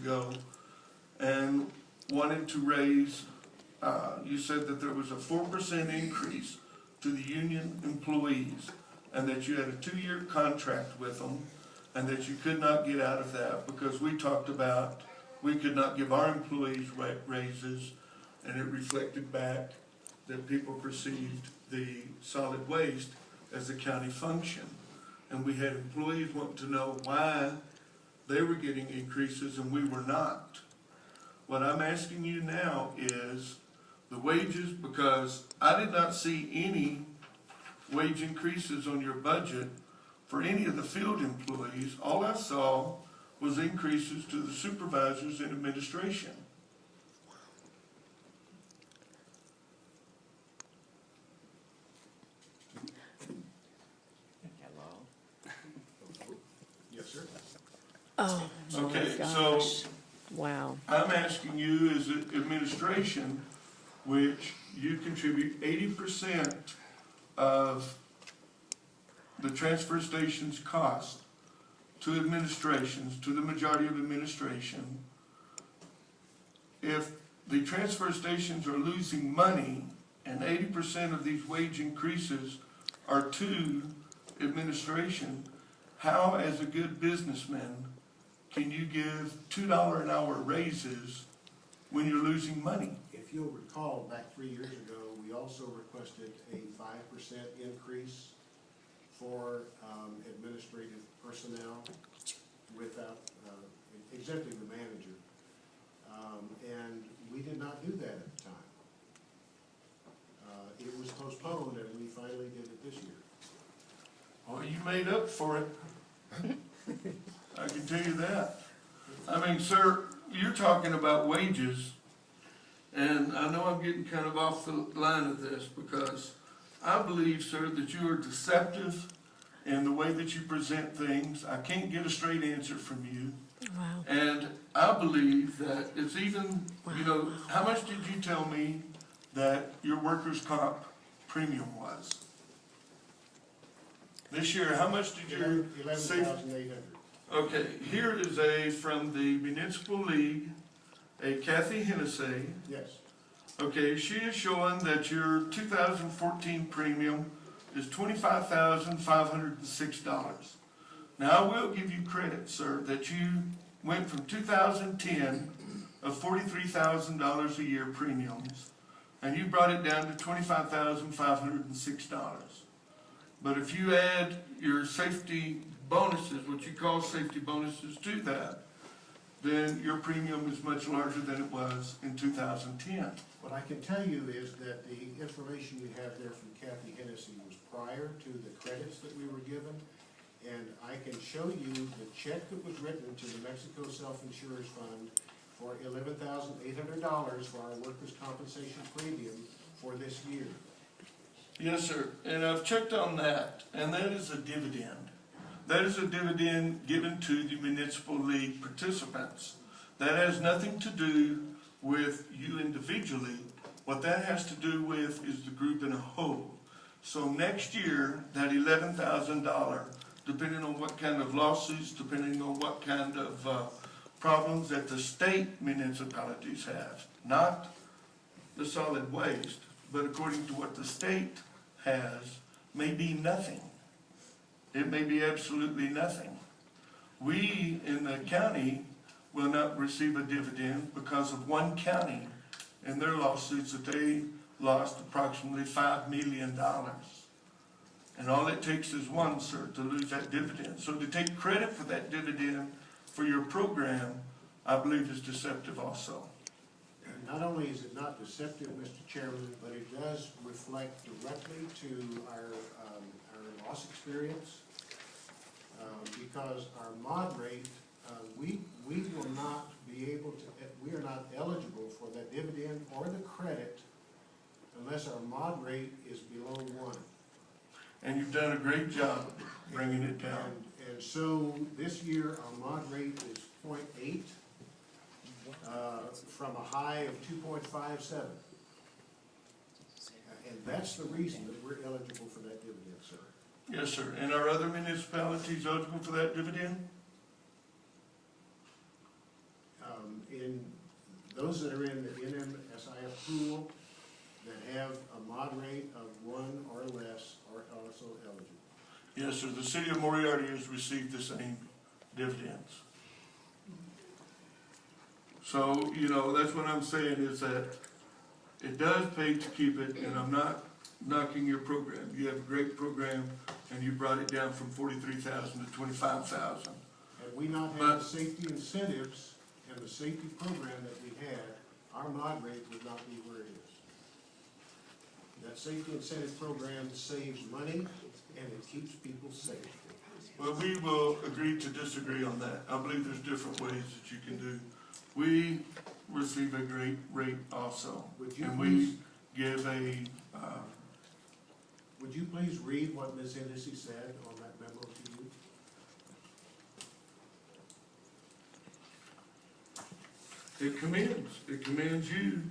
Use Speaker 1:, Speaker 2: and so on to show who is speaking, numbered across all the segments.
Speaker 1: ago and wanted to raise, you said that there was a 4% increase to the union employees, and that you had a 2-year contract with them, and that you could not get out of that because we talked about we could not give our employees raises, and it reflected back that people perceived the solid waste as a county function. And we had employees wanting to know why they were getting increases and we were not. What I'm asking you now is the wages, because I did not see any wage increases on your budget for any of the field employees. All I saw was increases to the supervisors and administration.
Speaker 2: Yes, sir.
Speaker 3: Oh,
Speaker 1: Okay,
Speaker 3: my
Speaker 1: so
Speaker 3: gosh. Wow.
Speaker 1: I'm asking you as an administration, which you contribute 80% of the transfer station's cost to administrations, to the majority of administration. If the transfer stations are losing money and 80% of these wage increases are to administration, how, as a good businessman, can you give $2 an hour raises when you're losing money?
Speaker 2: If you'll recall, back 3 years ago, we also requested a 5% increase for administrative personnel without, exempting the manager. And we did not do that at the time. It was postponed and we finally did it this year.
Speaker 1: Well, you made up for it. I can tell you that. I mean, sir, you're talking about wages, and I know I'm getting kind of off the line of this because I believe, sir, that you are deceptive in the way that you present things. I can't get a straight answer from you.
Speaker 3: Wow.
Speaker 1: And I believe that it's even, you know, how much did you tell me that your workers' comp premium was? This year, how much did your
Speaker 2: $11,800.
Speaker 1: Okay, here is from the Municipal League, a Kathy Hennessy.
Speaker 2: Yes.
Speaker 1: Okay, she is showing that your 2014 premium is $25,506. Now, I will give you credit, sir, that you went from 2010 of $43,000 a year premiums, and you brought it down to $25,506. But if you add your safety bonuses, what you call safety bonuses, to that, then your premium is much larger than it was in 2010.
Speaker 2: What I can tell you is that the information you have there from Kathy Hennessy was prior to the credits that we were given. And I can show you the check that was written to the Mexico Self-Insurance Fund for $11,800 for our workers' compensation premium for this year.
Speaker 1: Yes, sir, and I've checked on that, and that is a dividend. That is a dividend given to the Municipal League participants. That has nothing to do with you individually. What that has to do with is the group in a whole. So next year, that $11,000, depending on what kind of lawsuits, depending on what kind of problems that the state municipalities have, not the solid waste, but according to what the state has, may be nothing. It may be absolutely nothing. We in the county will not receive a dividend because of one county and their lawsuits that they lost approximately $5 million. And all it takes is one, sir, to lose that dividend. So to take credit for that dividend for your program, I believe is deceptive also.
Speaker 2: Not only is it not deceptive, Mr. Chairman, but it does reflect directly to our loss experience, because our mod rate, we will not be able to, we are not eligible for that dividend or the credit unless our mod rate is below 1.
Speaker 1: And you've done a great job bringing it down.
Speaker 2: And so this year, our mod rate is 0.8. From a high of 2.57. And that's the reason that we're eligible for that dividend, sir.
Speaker 1: Yes, sir. And are other municipalities eligible for that dividend?
Speaker 2: in those that are in the NMSIF pool that have a mod rate of 1 or less are also eligible.
Speaker 1: Yes, sir, the city of Moriarty has received the same dividends. So, you know, that's what I'm saying is that it does pay to keep it, and I'm not knocking your program. You have a great program, and you brought it down from 43,000 to 25,000.
Speaker 2: Had we not had the safety incentives and the safety program that we had, our mod rate would not be where it is. That safety incentive program saves money and it keeps people safe.
Speaker 1: Well, we will agree to disagree on that. I believe there's different ways that you can do. We receive a great rate also,
Speaker 2: Would you
Speaker 1: and
Speaker 2: please-
Speaker 1: we give a,
Speaker 2: Would you please read what Ms. Hennessy said on that memo to you?
Speaker 1: it commends you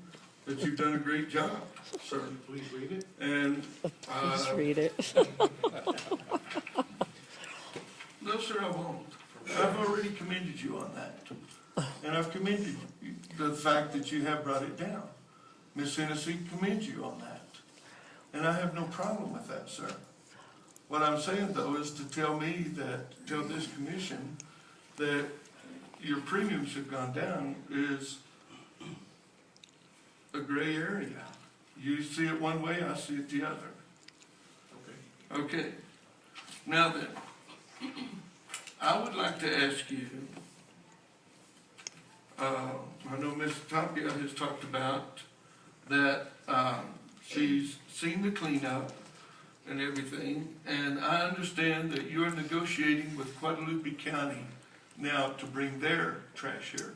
Speaker 1: that you've done a great job, sir.
Speaker 2: Would you please read it?
Speaker 1: And,
Speaker 3: Please read it.
Speaker 1: no, sir, I won't. I've already commended you on that. And I've commended you, the fact that you have brought it down. Ms. Hennessy commends you on that. And I have no problem with that, sir. What I'm saying, though, is to tell this commission that your premiums have gone down is a gray area. You see it one way, I see it the other.
Speaker 2: Okay.
Speaker 1: Okay. Now then, I would like to ask you, I know Ms. Tapia has talked about that she's seen the cleanup and everything, and I understand that you're negotiating with Guadalupe County now to bring their trash here.